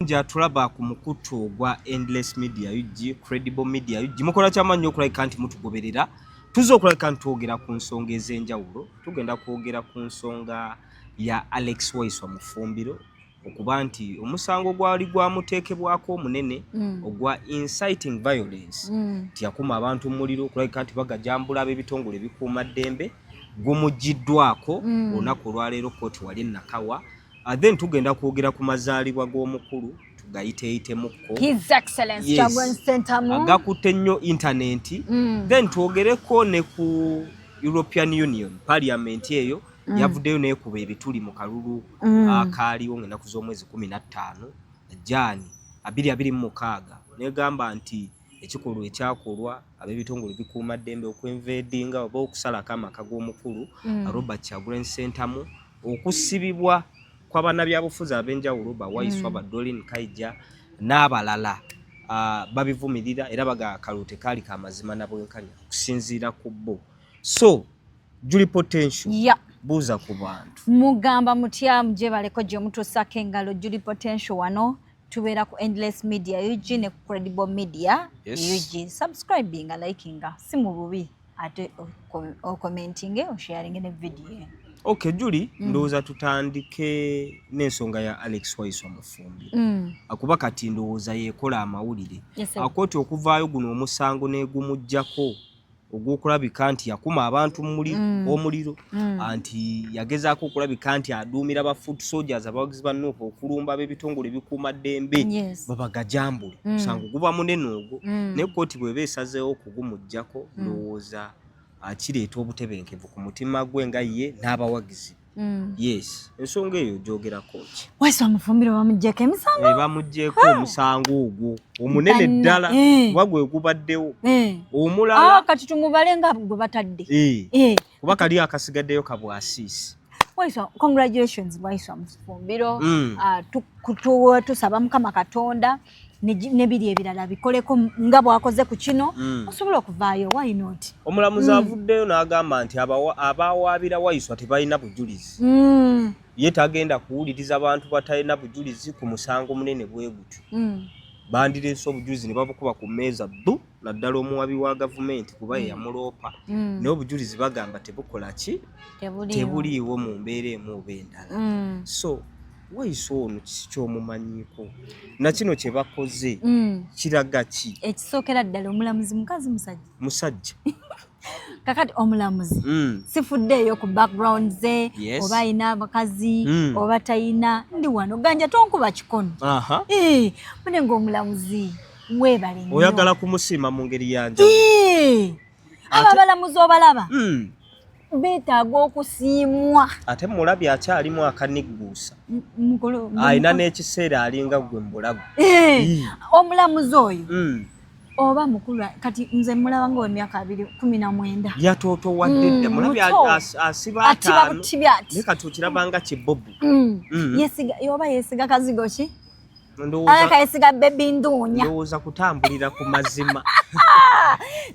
nja tulaba ku mukutu gwa Endless Media UG Credible Media UG mukola kyamanyi okulabika nti mutugoberera tuzo okulabika ntwogera ku nsonga ez'enjawulo tugenda kwogera ku nsonga ya Alex Waiswa Mufumbiro okuba nti omusango gwali gwamuteekebwako omunene ogwa inciting violence tiyakuma abantu muliro okulabika nti bagajambula ab'ebitongole ebikuuma ddembe gumujiddwako olunaku olwaleero kooti wali Nakawa. Then tugenda kwogera ku mazaalibwa g'omukulu tugayiteeyitemuko His Excellency Chagwen Sentamu agakutte nnyo internet. Then twogereko ne ku European Union Parliament eyo yavuddeyo neekuba ebituli mu kalulu akaaliwo ng'ennaku z'omwezi 15 Jaani 2026 negamba nti ekikolwa ekyakolwa ab'ebitongole bikuuma ddembe okwenvedinga oba okusalako amaka g'omukulu Robert Chagwen Sentamu okusibibwa kw'abannabyabufuzi ab'enjawulo ba Waiswa ba Doreen Kaija n'abalala babivumirira era bagakalute kaali ka mazima na bwenkanya kusinziira ku bo. So Julie Potential buuza ku bantu mugamba mutya muje baleko gye mutuusako engalo. Julie Potential wano tubeera ku Endless Media UG ne ku Credible Media UG. Subscribinga, likinga si mu bubi ate commentinge osharinge ne video. Okay, Julie, ndowooza tutandike n'ensonga ya Alex Waiswa Mufumbiro. Akuba kati ndowooza yeekola amawulire. Akooti okuvaayo guno omusango n'egumujjako ogw'okulabika nti yakuma abantu omuliro anti yagezaako okulabika nti aduumira ba foot soldiers abawagizi ba Nuupu okulumba ab'ebitongole ebikuuma ddembe babagajambule. Musango guba munene ogwo naye kkooti bw'eba esazeewo okugumujjako ndowooza akireeta obutebenkevu ku mutima gwe nga ye n'abawagizi. Yes, ensonga eyo gyogerako ki? Waiswa Mufumbiro bamuggyeko emisango? Bamuggyeko omusango ogwo omunene ddala kuba gwe gubaddewo omulala kati tumubale nga gwe batadde kuba kali akasigaddeyo kabwasiisi. Waiswa, congratulations Waiswa Mufumbiro. Tusaba Mukama Katonda nebiri ebirala bikoleko nga bwakoze ku kino osobola okuvaayo. Why not? Omulamuzi avuddeyo n'agamba nti abawaabira Waiswa tebalina bujulizi. Ye tagenda kuwuliriza abantu batalina bujulizi ku musango munene bwe gutyo. Bandireese obujulizi ne babukuba ku mmeeza ddu naddala omuwabi wa gavumenti kuba ye yamuloopa naye obujulizi bagamba tebukola ki tebuliiwo mu mbeera emu oba endala. So Waiswa ono ky'omumanyiiko na kino kye bakoze kiraga ki? Ekisookera ddala omulamuzi mukazi musajja kakati omulamuzi sifuddeeyo ku background ze oba ayina abakazi oba tayina. Ndi wano ganja tonkuba kikono mune ng'omulamuzi weebale nnyo oyagala kumusiima mu ngeri yanjawulo. aba abalamuzi obalaba beetaaga okusiimwa. Ate mulabye akyalimu akanigguusa ayina n'ekiseera alinga gwe mbulago. Omulamuzi oyo oba mukulu kati nze mulaba ng'emyaka 2019 yatootowadde dda mulabye asiba 5 naye kati okirabanga kibobu oba yeesiga kazigo ki akayesiga bebi nduunya ndowooza kutambulira ku mazima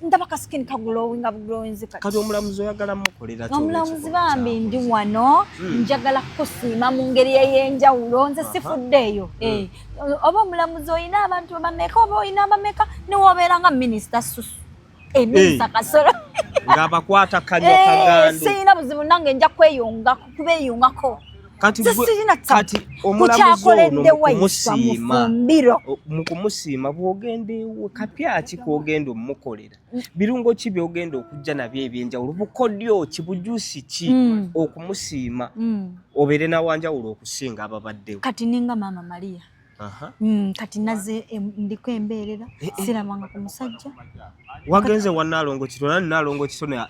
ndaba kasikini kagulowinga bugulowinzi kati omulamuzi oyagala mukolera omulamuzi bambi ndi wano njagala kusiima mu ngeri ey'enjawulo nze sifuddeeyo oba omulamuzi oyina abantu bameka oba oyina bameka niwobeera nga minisita Susu minisita Kasolo ng'abakwata kanywa kagando siyina buzibu nange nja kubeeyungako. Kati omulamuzi ono mu kumusiima bw'ogenda ewe kapyaki kw'ogenda omukolera birungo ki by'ogenda okujja nabyo ebyenjawulo bukodyo ki bujusi ki okumusiima obeere nawanjawulo okusinga ababaddewo. Kati ninga Maama Maria kati naze ndiko embeerera sirabanga ku musajja wagenze wa Nalongo Kitona Nalongo Kitona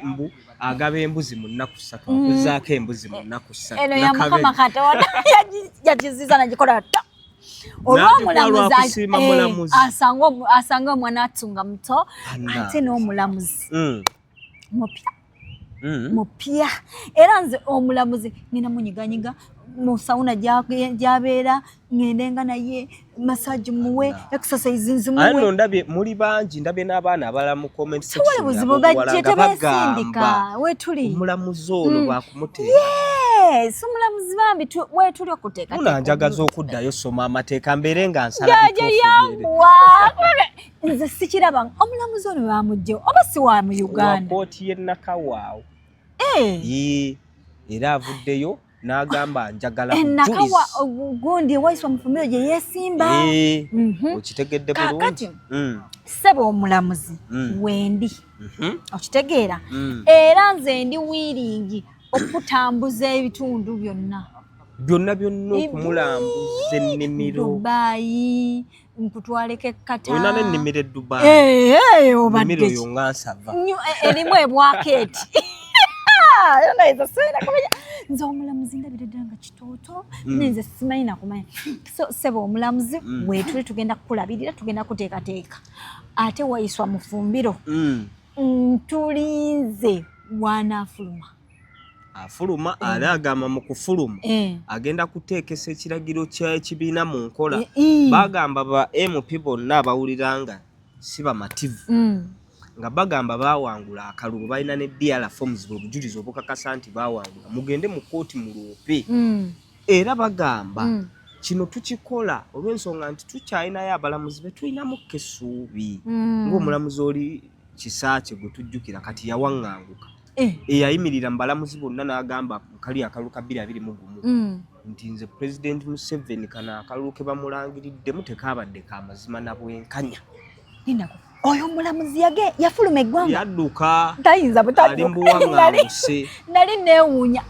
mbu agaba embuzi mu nnaku 3 akuzaako embuzi mu nnaku 3 eno ya Mukama Katonda yagiziza nagikola olw'omulamuzi asanga omwana atunga muto ate n'omulamuzi mupya era nze omulamuzi nina munyiganyiga mu sauna gy'abeera ngendenga naye massage muwe exercise nzimuwe. Ano ndabye muri bangi ndabye n'abaana abala mu comment section buzibu gajje tebesindika we tuli omulamuzi ono bwakumutera yes omulamuzi bambi wetuli okuteeka unanjagaza okuddayo soma amateeka mbeere nga nsala nze sikiraba omulamuzi ono bamugjewo oba si wa mu Uganda kooti ye Nakawaawo era avuddeyo n'agamba njagala Nakawa gundi waiswa mufumiro gye yeesimba okitegedde bulungi ssebo omulamuzi wendi okitegeera era nze ndi wiiringi okutambuza ebitundu byonna okumulambuza ennimiro Dubai nkutwaleko ekkata olina n'ennimiro e Dubai obadde yo nga nsava erimu ebwakeeti nze omulamuzi ndabira ddala nga kitooto nenze simanyi nakumanya so sebo omulamuzi wetuli tugenda kukulabirira tugenda kuteekateeka ate wayiswa mufumbiro tulinze afuluma ali agamba mu kufuluma agenda kuteekesa ekiragiro ky'ekibiina mu nkola bagamba ba MP bonna abawulira nga si bamativu nga bagamba bawangula akalulu balina ne DR forms obujulizi obukakasa nti bawangula mugende mu kooti muloope era bagamba kino tukikola olw'ensonga nti tukyalinayo abalamuzi betulinamu essuubi ng'omulamuzi oli Kisakye gwe tujjukira kati yawaŋŋanguka eyayimirira mu balamuzi bonna n'agamba kali akalulu ka 2021 nti nze President Museveni kana akalulu ke bamulangiridde tekaabadde ka mazima na bwenkanya oyo omulamuzi yafuluma eggwanga yadduka tayinza buwaŋŋanguse nali neewuunya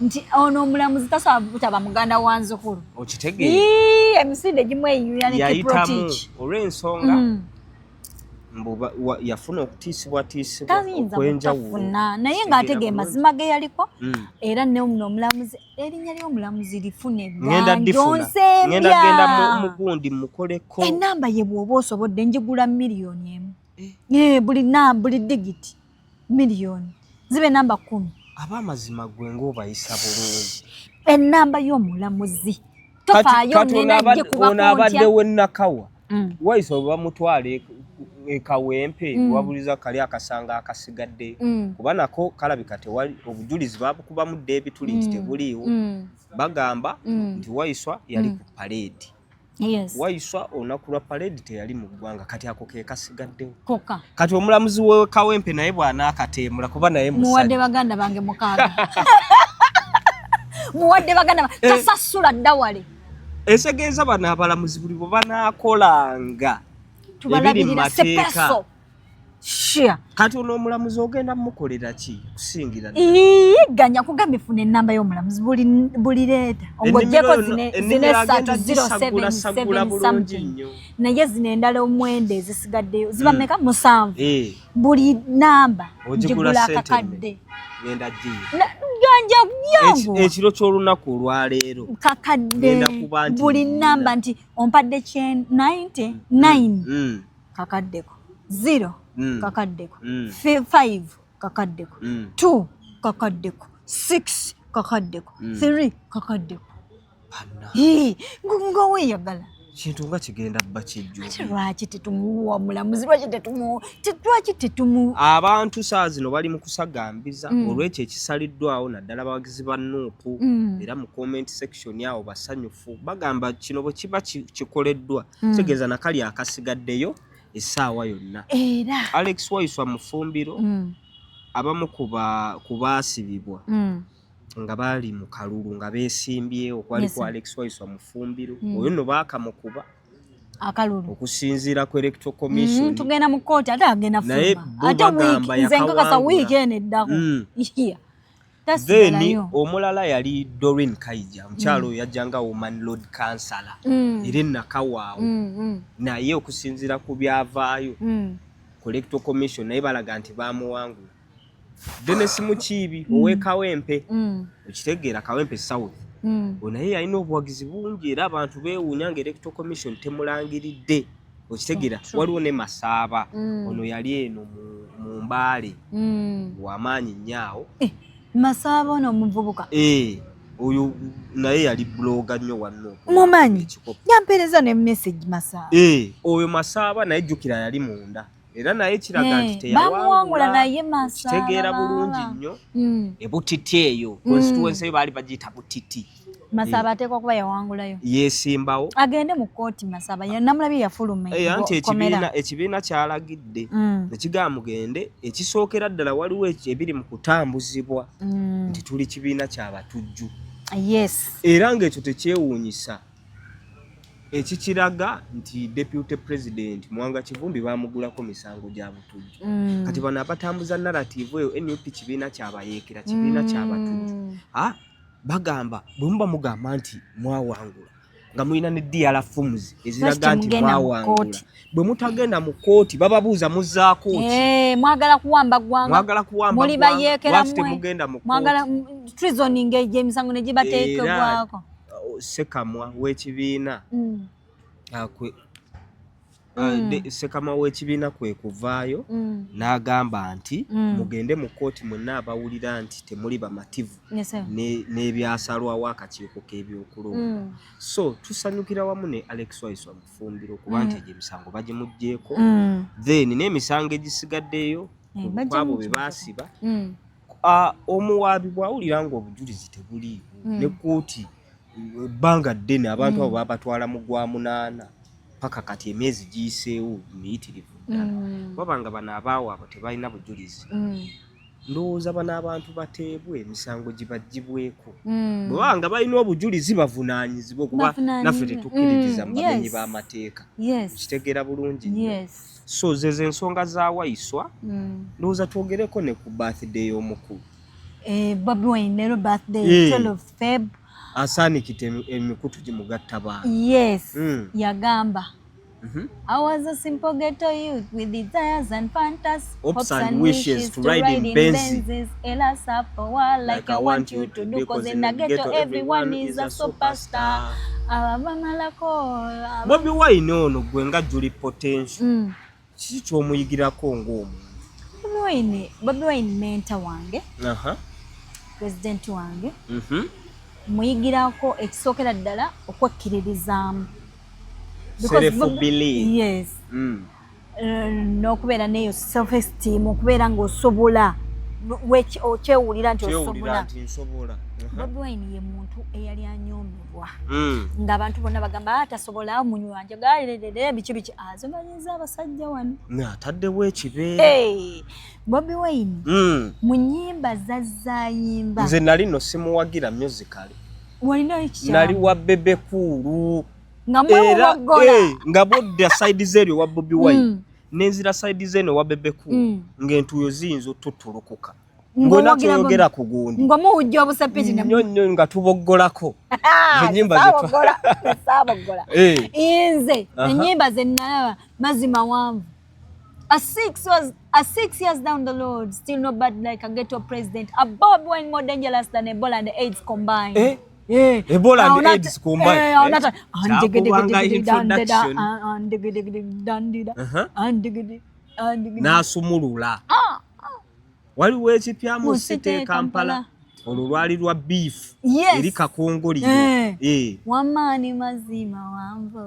nti ono omulamuzi tasobola butaba muganda wa nzukulu okitegeera emisinde gimu eyiyuya ne yayitamu olw'ensonga yafuna okutiisibwatiisibwa okwenjawulo naye ng'atege mazima ge yaliko era nno omulamuzi erinnya ly'omulamuzi lifune ngenda genda mugundi mukoleko enamba ye bw'oba osobodde njigula miliyoni buli digiti miliyoni zibe namba 10 ab'amazima gwe ng'obayisa bulungi enamba y'omulamuzi tofaayo nena gye ono abaddewo Nakawa wayisa oba mutwale ekawempe wabuliza kali akasanga akasigadde kuba nako kalabika tewali obujulizi babukubamu debituli nti tebuliiwo bagamba nti wayiswa yali ku parade wayiswa olunaku lwa parade teyali mu ggwanga kati ako ke kasigaddewo kati omulamuzi we kawempe naye bw'anaakateemula kuba naye muwadde baganda bange mukaaga muwadde baganda tasasula ddawale esegeeza bano abalamuzi buli bwe banaakolanga tubalabirira sepeso kati ono omulamuzi ogenda mukolera ki kusingira ganya kugamba ifuna ennamba y'omulamuzi buli leeta ongojjeko zine 30777 naye zino endala omwenda ezisigaddeyo ziba meka 7 buli namba ngigula akakadde ganja byangu ekiro ky'olunaku olwaleero kakadde buli namba nti ompadde 99 kakaddeko 0 kakaddeko 5 kakaddeko 2 kakaddeko 6 kakaddeko 3 kakaddeko ngoweyagala kintu nga kigenda bba kijjo lwaki tetumuwa mulamuzi lwaki tetumu abantu saa zino bali mu kusagambiza olw'ekyo ekisaliddwawo naddala abawagizi ba Nuupu era mu comment section yawo basanyufu bagamba kino bwe kiba kikoleddwa kitegeeza nakali akasigaddeyo essaawa yonna era Alex Wayiswa Mufumbiro abamu ku baasibibwa nga bali mu kalulu nga beesimbye okwali ku Alex Wayiswa Mufumbiro oyo nno baakamukuba akalulu okusinziira ku Electoral Commission tugenda mu kooti ate agenda fuma ate nze nkakasa wiiki eno eddako then omulala yali Doreen Kaija omukyalo oyo yajjanga Woman Lord Councillor era Nakawaawo naye okusinziira ku byavaayo ku Electoral Commission naye balaga nti baamuwangula Dennis Mukiibi ow'Ekawempe okitegeera Kawempe South naye yalina obuwagizi bungi era abantu beewuunya nga Electoral Commission temulangiridde okitegeera waliwo ne Masaaba ono yali eno mu Mbaale w'amaanyi nnyo Masaaba ono omuvubuka oyo naye yali bloga nnyo wanno mumanyi yampeereza ne message Masaaba oyo Masaaba naye jjukira yali munda era naye kiraga nti teyawangula naye Masaba kitegeera bulungi nnyo ebutiti eyo constituency eyo baali bagiyita butiti. Masaba ateekwa kuba yawangulayo yeesimbawo agende mu kkooti. Masaba namulabye yafuluma anti ekibiina kyalagidde nekigamba mugende ekisookera ddala waliwo ebiri mu kutambuzibwa nti tuli kibiina kyabatujju era ng'ekyo tekyewuunyisa. Ekikiraga nti deputy president Mwanga Kivumbi bamugulako misango gya butujju. Kati bano abatambuza narrative eyo NUP kibiina kyabayeekera kibiina kyabatujju. Bagamba bwe mugamba nti mwawangula nga mulina ne DR forms eziraga nti mwawangula, bwe mutagenda mu kooti bababuuza muzzaako ki? Mwagala kuwamba gwanga muli bayeekera temugenda mu mwagala treasoning emisango ne gibateekebwako. Sekamwa w'ekibiina Sekamwa w'ekibiina kwe kuvaayo n'agamba nti mugende mu kooti mwenna abawulira nti temuli bamativu n'ebyasalwawo akakiiko k'ebyokulonda. So tusanyukira wamu ne Alex Waiswa Mufumbiro kuba nti egyo emisango bagimuggyeko, then n'emisango egisigaddeyo kwabo be baasiba omuwaabi bw'awulira ng'obujulizi tebuliiwo ne kooti ebbanga ddene abantu abo babatwala mu gwa 8 paka kati emyezi giyiseewo miyitirivu ddala. Babanga bano abaawo abo tebalina bujulizi. Ndowooza bano abantu bateebwe emisango gibagibweko. Bwebanga balina obujulizi bavunaanyizibwa kuba naffe tetukkiririza mu bamenyi b'amateeka. Kitegeera bulungi nnyo. So zezo ensonga za Waiswa ndowooza twogereko ne ku birthday y'omukulu. Bobi Wine leero birthday 12 Feb. Asaanikite emikutu gimugatta baa. Yagamba I was a simple ghetto youth with desires and fantasies, hopes and wishes to ride in Benzes. Elas up for while like I want you to do, cause in the ghetto everyone is a superstar. Bobi Wine ono gwe nga Julie Potential kiki ky'omuyigirako ng'omuntu? Bobi Wine mentor wange, president wange, muyigirako ekisookera ddala okwekkiririzaamu. Self-belief. N'okubeera n'eyo self-esteem, okubeera ng'osobola okyewulira nti osobola. Bobi Wine ye muntu eyali anyoomebwa ng'abantu bonna bagamba tasobola munywanja gaalirerere biki azimanyiza abasajja wano ataddewo ekibeera. Bobi Wine mu nnyimba zazzayimba nze nali no simuwagira musical walina ekikyamu nali wa Bebe Cool era nga bodda side zero wa Bobi Wine nenzira side zeno wa Bebe Cool ng'entuyo ziyinza otutulukuka ngona tuyogera ku gundi ngomu ujja obusapiti ne nnyo nga tuboggolako ennyimba sabogola inze ennyimba ze nalaba mazima wanvu a 6 years down the road still not bad like a ghetto president, a Bobi Wine more dangerous than Ebola and AIDS combined. Ebola and AIDS combined. N'asumulula. Waliwo ekipya mu City Kampala olwo lwali lwa beef eri kakongoliro wamaani mazima wanvo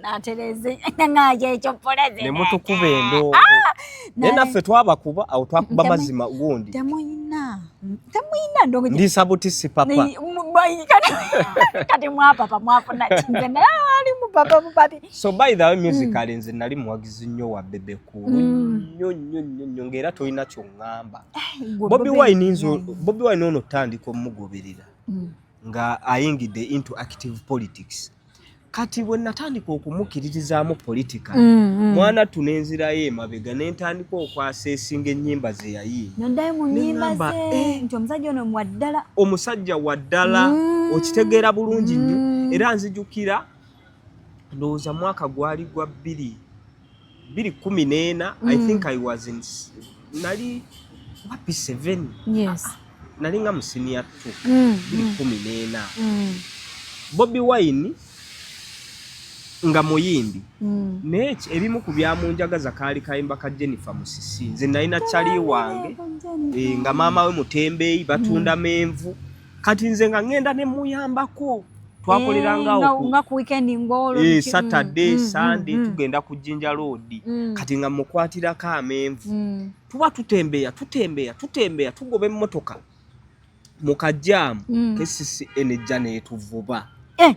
natereze ngaje ekyo poleze ne mutukuba endongo naffe twabakuba awo twakuba mazima gundi temuyina ndongo ndisabutisi papa kati mwapapa mwafuna kinze naye ali mu papa mu papi. So by the way musical nze nali muwagizi nnyo wa Bebe Cool nnyo ngera toyina kyongamba. Bobi Wine ono tandika omugoberera nga ayingidde into active politics. Kati bwe natandika okumukiririzaamu politika mwana tunenzirayo emabega n'entandika okwaseesinga ennyimba ze yayimba nondayo mu nnyimba ze nti omusajja ono mwaddala omusajja waddala okitegeera bulungi nnyo era nzijukira ndowooza mwaka gwali gwa 2014 I think I was in nali wapi 7 nali nga mu senior 2 2014 Bobi Wine nga muyimbi neki ebimu ku byamunjagaza kaali kayimba ka Jennifer Musisi nze nalina chali wange nga maama we mutembeeyi batunda menvu kati nze nga ngenda ne muyambako twakoleranga nga ku weekend ngolo Saturday Sunday tugenda ku Jinja Road kati nga mukwatirako amenvu tuba tutembea tugoba emmotoka mu kajjaamu kesisi enejja netuvuba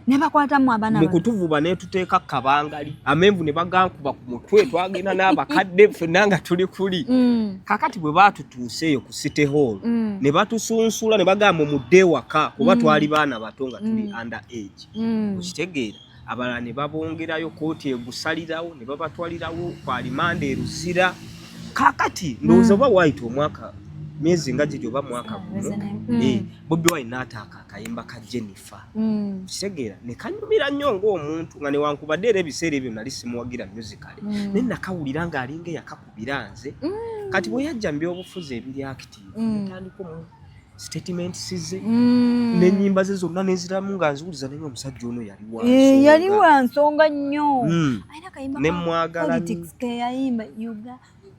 ne bakwatamu abaana mu kutuvuba ne tuteeka kabangali amenvu ne bagankuba ku mutwe twagenda n'abakadde ffenna nga tuli kuli kakati bwe batutuuseeyo ku City Hall ne batusunsula ne bagamba mudde waka kuba twali baana bato nga tuli under age okitegeera abalala ne babongerayo kooti egusalirawo ne babatwalirawo kwa limande eruzira kakati ndowooza oba waayita omwaka myezi nga giri oba mwaka guno Bobi Wine n'ataaka akayimba ka Jennifer kitegeera ne kanyumira nnyo ng'omuntu nga newankubadde era ebiseera ebyo nali simuwagira musicale naye nakawulira ng'alinga eyakakubira nze kati bwe yajja mu byobufuzi ebiri active ntandika mu statements ze n'ennyimba ze zonna neziramu nga nziwuliza naye omusajja ono yali wa nsonga nnyo ayina kayimba ne mwagala politics ke yayimba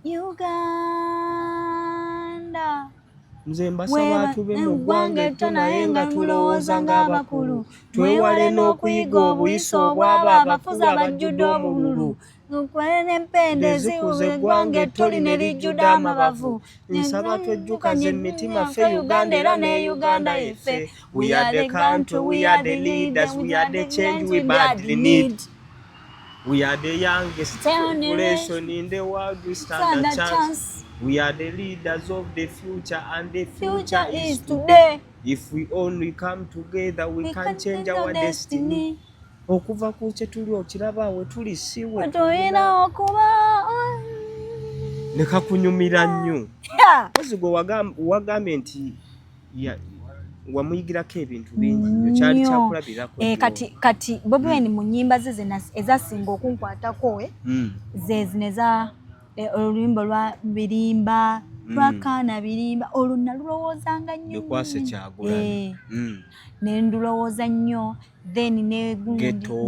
Uganda nze mbasaba tube mu ggwanga etto naye nga tulowooza ng'abakulu twewale n'okuyiga obuyisa obw'abo abafuzi abajjudde obululu nukwere n'empende zikuze eggwanga etto lino lijjudde amabavu nsaba twejjukaze emitima ffe Uganda era ne Uganda yeffe we are the country we are the leaders we are the change we badly need. We are the youngest population in the world, we stand a chance. We are the leaders of the future and the future is today. If we only come together, we can change our destiny. Okuva ku kye tuli okiraba we tuli siwe. Toyina okuba. Ne kakunyumira nnyo. Ozigo wagambye nti wamuyigirako ebintu bingi nnyo kyali kyakulabirako kati Bobi Wine mu nnyimba ze ezasinga okunkwatako ze zineza oluyimba lwa birimba lwakaana birimba olwo nalulowoozanga nnyo Lukwase Kyagulanyi ne ndulowooza nnyo then ne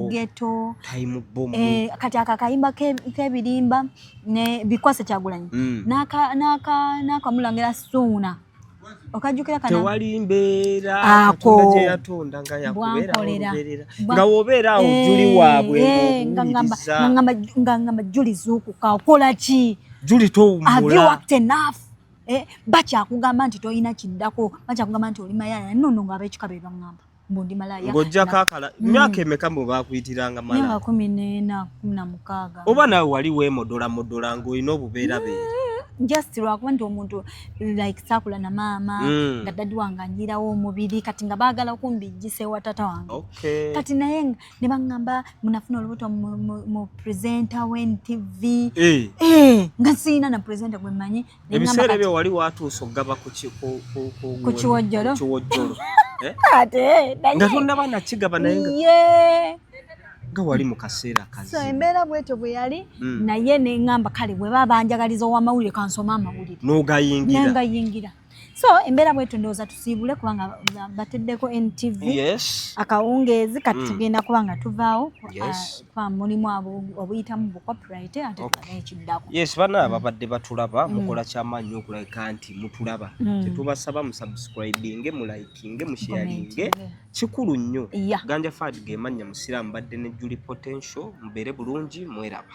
Ghetto Time Bomb kati akakayimba k'ebirimba ne Bikwase Kyagulanyi n'akamulangira Suuna okajjukira kana tewali mbeera Katonda gye yatonda nga yakubeera nga wobeera awo Juli waabwe ngamba Juli zuukuka okola ki Juli towummula have you worked enough bakyakugamba nti toyina kiddako bakyakugamba nti oli mayala nnono ng'ab'ekika be baŋŋamba mbundi malaya ng'ojja kaakala myaka emeka mwe baakuyitiranga malaya 14 16 oba nawe wali weemodola ng'olina obubeera beera just lwakuba nti omuntu like saakula na maama nga daddi wange anjirawo omubiri kati nga baagala okumbijjisa ewa tata wange kati naye ne baŋŋamba munafuna olubuto mu presenter w'NTV nga siina na presenter gwe mmanyi ebiseera ebyo wali watuusa okugaba ku kiwojjolo ate nga tonnaba nakigaba naye nga wali mu kaseera kazi so embeera bwetyo bwe yali naye ne ŋŋamba kale bwe baba banjagaliza ow'amawulire kansoma amawulire n'ogayingira so embeera bwetyo ndowooza tusiibule kubanga bateddeko NTV akawungeezi kati tugenda kuba nga tuvaawo kuba mulimu obuyitamu bu copyright ate tukanekiddako bana babadde batulaba mukola kyamaanyi okulabika nti mutulaba tetubasaba musubscribinge mulayikinge musharinge kikulu nnyo Ganja Fad ge mannya musiraamu badde ne Julie Potential mubeere bulungi mweraba